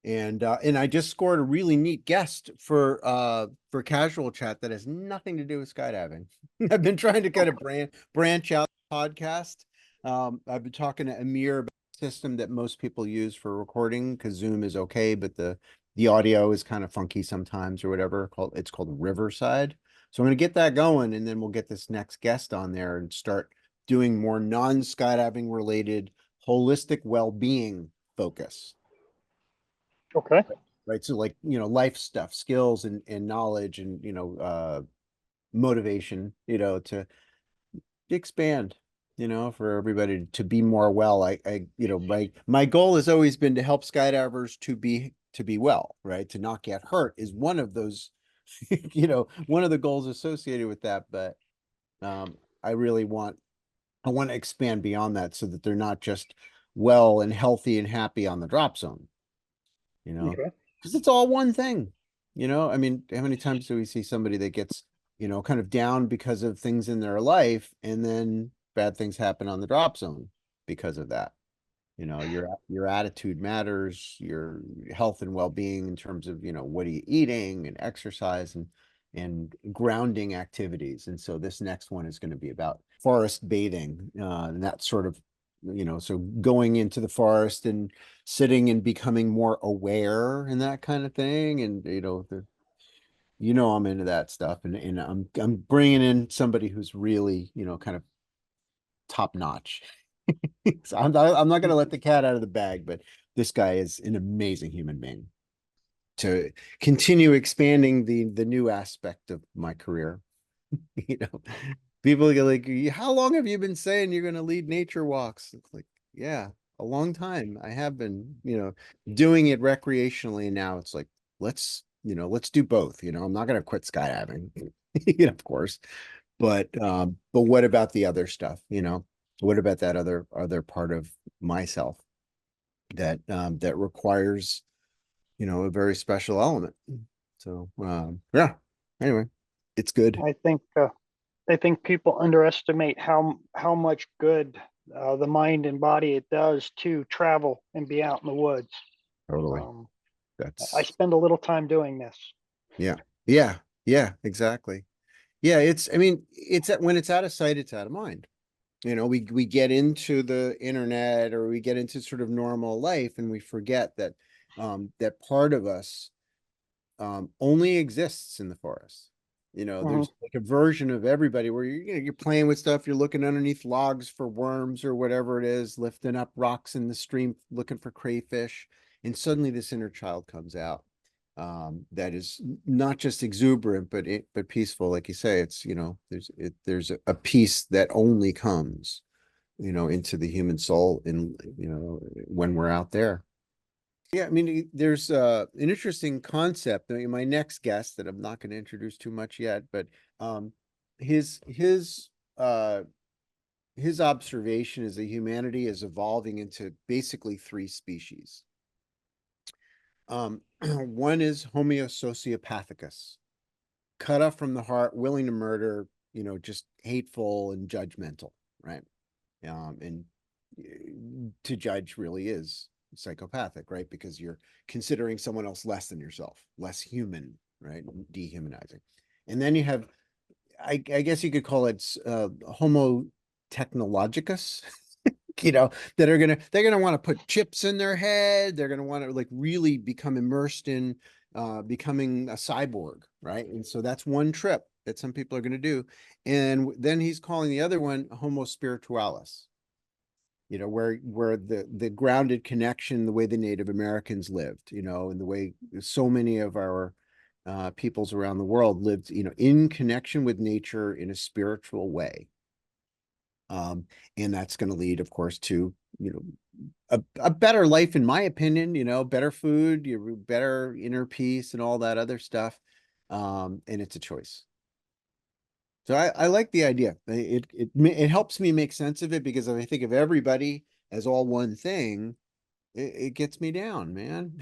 And I just scored a really neat guest for casual chat that has nothing to do with skydiving. I've been trying to kind of branch out the podcast. I've been talking to Amir about a system that most people use for recording because Zoom is okay, but the audio is kind of funky sometimes or whatever. It's called Riverside. So I'm going to get that going, and then we'll get this next guest on there and start doing more non-skydiving related holistic well-being focus. Okay. Right. So like, life stuff, skills and knowledge and, motivation, to expand, for everybody to be more well. My goal has always been to help skydivers to be well, right? To not get hurt is one of those, one of the goals associated with that. But I really I want to expand beyond that so that they're not just well and healthy and happy on the drop zone, Okay. because it's all one thing. I mean, how many times do we see somebody that gets, kind of down because of things in their life, and then bad things happen on the drop zone because of that? Your attitude matters, your health and well-being in terms of, what are you eating and exercise and grounding activities. And so this next one is going to be about forest bathing, and that sort of, so going into the forest and sitting and becoming more aware and that kind of thing. And, I'm into that stuff, and I'm bringing in somebody who's really, kind of top notch. So I'm not going to let the cat out of the bag, but this guy is an amazing human being to continue expanding the new aspect of my career. You know, People get like, how long have you been saying you're going to lead nature walks? It's like, yeah, a long time. I have been, doing it recreationally. And now it's like, let's do both. I'm not going to quit skydiving, of course, but what about the other stuff? What about that other part of myself that requires, a very special element? So, yeah, anyway, it's good. I think people underestimate how much good the mind and body it does to travel and be out in the woods. Totally. Um, I That's spend a little time doing this. Yeah. Yeah. Yeah, exactly. Yeah, I mean, when it's out of sight, it's out of mind. We get into the internet, or we get into sort of normal life, and we forget that that part of us only exists in the forest. Mhm. There's like a version of everybody where you're playing with stuff, you're looking underneath logs for worms or whatever it is, lifting up rocks in the stream, looking for crayfish, and suddenly this inner child comes out, that is not just exuberant, but peaceful. Like you say, it's there's a peace that only comes, into the human soul in when we're out there. Yeah, I mean, there's an interesting concept. I mean, my next guest that I'm not going to introduce too much yet, but um, his his uh, his observation is that humanity is evolving into basically three species. One is Homo sociopathicus, cut off from the heart, willing to murder, just hateful and judgmental, right? And to judge really is psychopathic, right? Because you're considering someone else less than yourself, less human, right? Dehumanizing. And then you have, I guess you could call it Homo technologicus, they're gonna want to put chips in their head. They're gonna want to like really become immersed in becoming a cyborg, right? And so that's one trip that some people are going to do. And then he's calling the other one Homo spiritualis, where the grounded connection, the way the Native Americans lived, and the way so many of our peoples around the world lived, in connection with nature in a spiritual way. And that's going to lead, of course, to, a better life, in my opinion, better food, better inner peace and all that other stuff. And it's a choice. So I like the idea. It helps me make sense of it, because if I think of everybody as all one thing, it gets me down, man.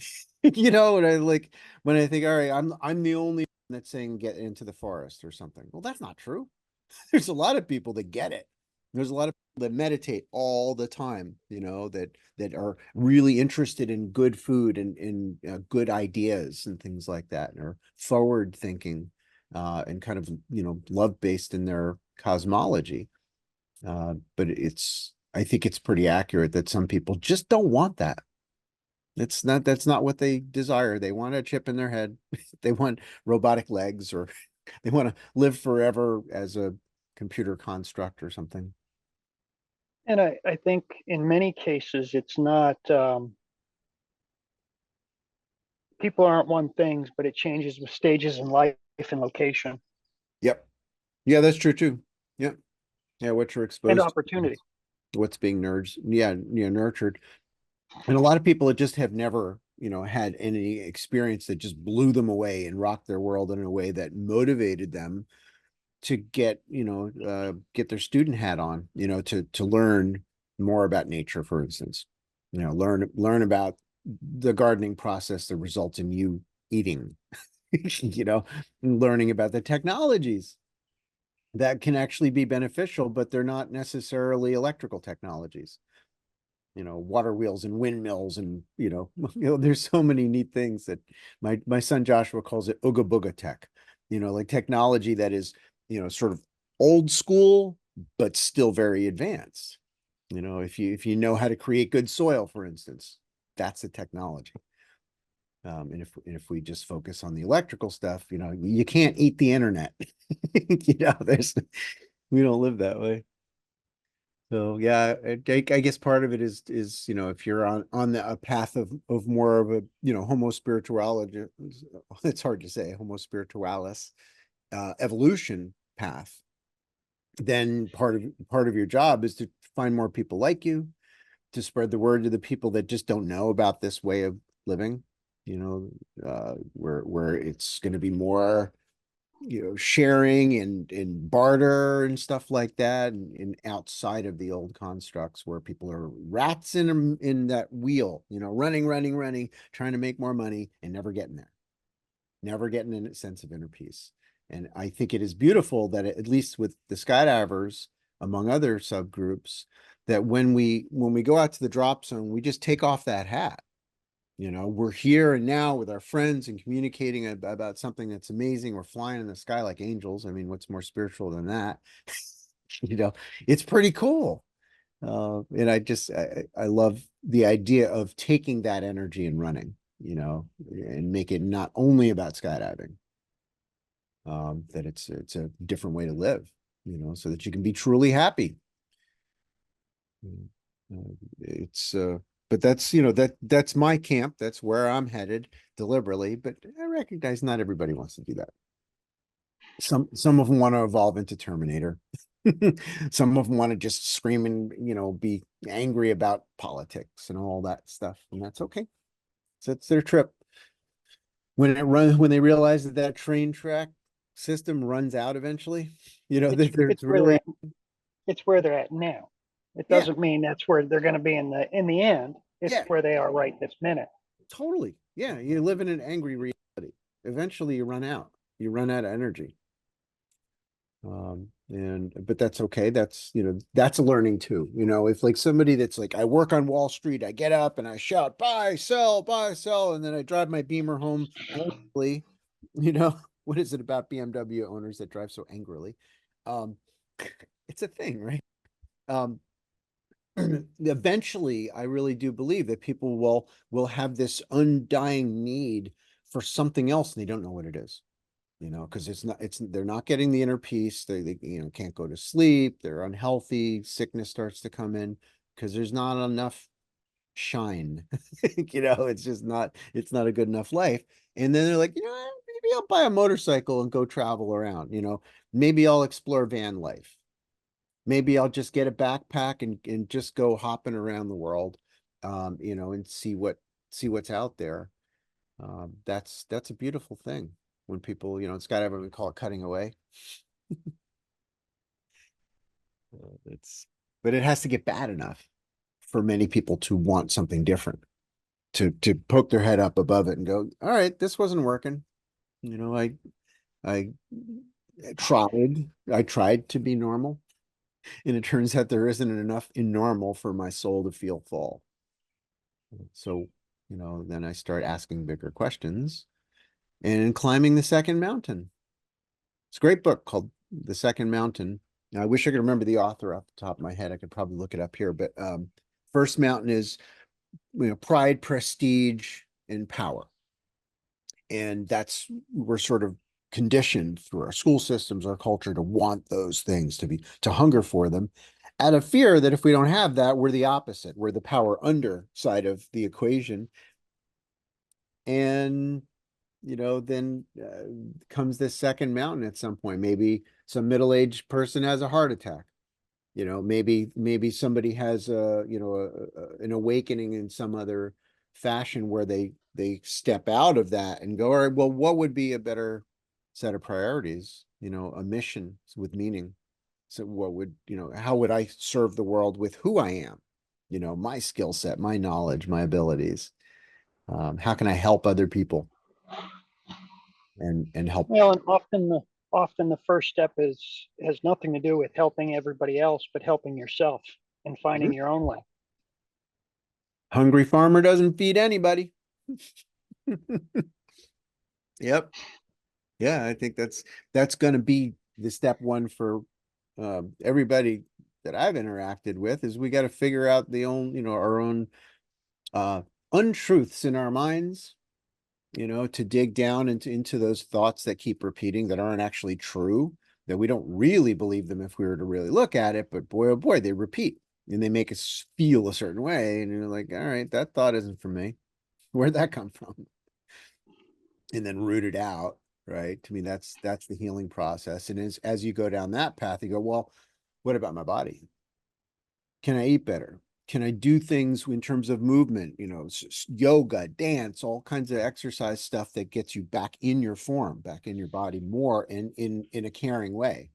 When I think, all right, I'm the only one that's saying get into the forest or something. Well, that's not true. There's a lot of people that get it, There's a lot of people that meditate all the time, that are really interested in good food and in good ideas and things like that, and are forward thinking, and kind of, love based in their cosmology. But I think it's pretty accurate that some people just don't want that. That's not what they desire. They want a chip in their head. They want robotic legs, or they want to live forever as a computer construct or something. And I think in many cases it's not people aren't one things, but it changes with stages in life and location Yep. Yeah, that's true too. Yep. Yeah, what you're and exposed to, opportunity. what's being nurtured. Yeah, nurtured. And a lot of people that just have never, had any experience that just blew them away and rocked their world in a way that motivated them to get their student hat on, to learn more about nature, for instance. Learn about the gardening process that results in you eating, you know, learning about the technologies that can actually be beneficial, but they're not necessarily electrical technologies. Water wheels and windmills, and there's so many neat things that my son Joshua calls it ooga booga tech. Like technology that is, sort of old school, but still very advanced. If you know how to create good soil, for instance, that's a technology. And if we just focus on the electrical stuff, you can't eat the internet. There's we don't live that way. So yeah, I guess part of it is if you're on a path of more of a homo spirituality, it's hard to say homo spiritualis, evolution path, then part of your job is to find more people like you, to spread the word to the people that just don't know about this way of living, where it's going to be more sharing and barter and stuff like that, and outside of the old constructs where people are rats in that wheel, running, trying to make more money and never getting there, never getting a sense of inner peace. And I think it is beautiful that at least with the skydivers, among other subgroups, that when we go out to the drop zone, we just take off that hat. We're here and now with our friends and communicating about something that's amazing. We're flying in the sky like angels. I mean, what's more spiritual than that? you know, it's pretty cool. And I love the idea of taking that energy and running, and make it not only about skydiving, that it's a different way to live, so that you can be truly happy. It's but that's my camp. That's where I'm headed deliberately. But I recognize not everybody wants to do that. Some of them want to evolve into Terminator. Some of them want to just scream and be angry about politics and all that stuff, and that's okay. So it's their trip. When they realize that train track system runs out eventually, It's that there's it's where they're really, at. It's where they're at now. It yeah, doesn't mean that's where they're going to be in the end. It's yeah, where they are right this minute. totally. Yeah, you live in an angry reality. Eventually, you run out. You run out of energy. But that's okay. That's a learning too. If like somebody that's like, I work on Wall Street, I get up and I shout, buy, sell, and then I drive my Beamer home angrily. What is it about BMW owners that drive so angrily? Um, it's a thing, right? Um, Eventually, I really do believe that people will have this undying need for something else, and they don't know what it is. Because they're not getting the inner peace. They can't go to sleep. They're unhealthy. Sickness starts to come in because there's not enough shine. It's not a good enough life. And then they're like, maybe I'll buy a motorcycle and go travel around. Maybe I'll explore van life. Maybe I'll just get a backpack and just go hopping around the world, and see what's out there. That's a beautiful thing when people, it's got everyone call it cutting away. It's but it has to get bad enough for many people to want something different, to poke their head up above it and go, all right, this wasn't working. You know, I tried to be normal. And it turns out there isn't enough in normal for my soul to feel full. So, then I start asking bigger questions and climbing the second mountain. It's a great book called The Second Mountain. Now, I wish I could remember the author off the top of my head. I could probably look it up here, but first mountain is pride, prestige, and power. And we're sort of conditioned through our school systems, our culture to want those things, to hunger for them, out of fear that if we don't have that, we're the opposite. We're the power under side of the equation. And then comes this second mountain at some point. Maybe some middle-aged person has a heart attack. Maybe somebody has an awakening in some other fashion where they step out of that and go, all right, well, what would be a better set of priorities? A mission with meaning. So how would I serve the world with who I am? My skill set, my knowledge, my abilities. How can I help other people and help? Well, and often the first step has nothing to do with helping everybody else, but helping yourself and finding Mhm. your own way. Hungry farmer doesn't feed anybody. Yep. Yeah, I think that's going to be the step one for everybody that I've interacted with is we got to figure out our own uh, untruths in our minds, to dig down into those thoughts that keep repeating that aren't actually true, that we don't really believe them if we were to really look at it, but boy, oh boy, they repeat and they make us feel a certain way. And you're like, all right, that thought isn't for me. Where'd that come from? And then root it out, right? To me, that's the healing process. And as you go down that path, you go, well, what about my body? Can I eat better? Can I do things in terms of movement, yoga, dance, all kinds of exercise stuff that gets you back in your form, back in your body more and in a caring way,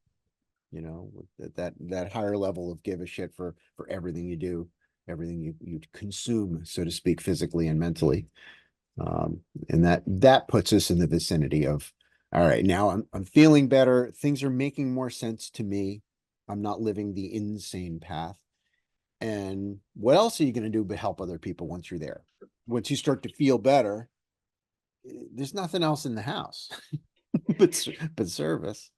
with that higher level of give a shit for everything you do, everything you consume, so to speak, physically and mentally. And that puts us in the vicinity of, all right, now I'm feeling better. Things are making more sense to me. I'm not living the insane path. And what else are you going to do but help other people once you're there? Once you start to feel better, there's nothing else in the house but service.